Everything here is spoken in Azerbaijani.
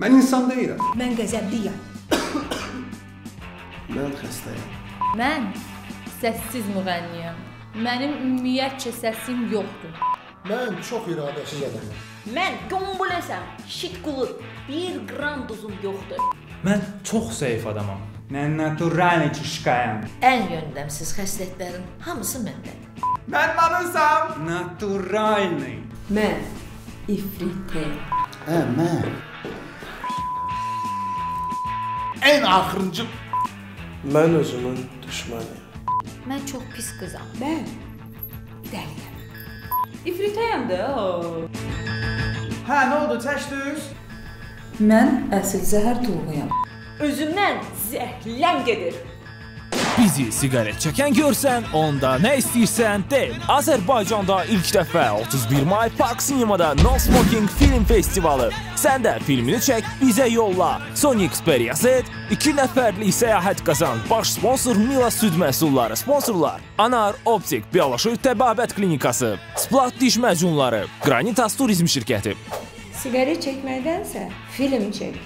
Mən insan deyiləm. Mən qəzəbliyəm. Mən xəstəyəm. Mən səssiz müğənniyəm. Mənim ümumiyyətcə səsim yoxdur. Mən çox iradəsiz adamım. Mən qombuləsəm, şit qulur, 1 qram duzum yoxdur. Mən çox zəif adamam. Mən naturalni çişqayam. Ən yöndəmsiz xəslətlərin hamısı məndədir. Mən manusam. Naturalni. Mən ifritəyəm. Mən ən axırıncı. Mən özümün düşməniyəm. Mən çox pis qızam. Mən dəliyəm. İfritəyəm də. Hə, nə oldu? Çəkdiniz? Mən əsl zəhər tulğuyam. Özümdən zəhləm gedir. Bizi siqaret çəkən görsən, onda nə istəyirsən de. Azərbaycanda ilk dəfə 31 may Park Sinemada No Smoking Film Festivalı. Sən də filmini çək, bizə yolla. Sony Xperia Z 2 nəfərlik səyahət qazan. Baş sponsor Mila Süd Məhsulları. Sponsorlar Anar Optik, Bioloji Təbabət Klinikası, Splat Diş Məcunları, Granitas Turizm Şirkəti. Siqaret çəkməkdənsə film çək.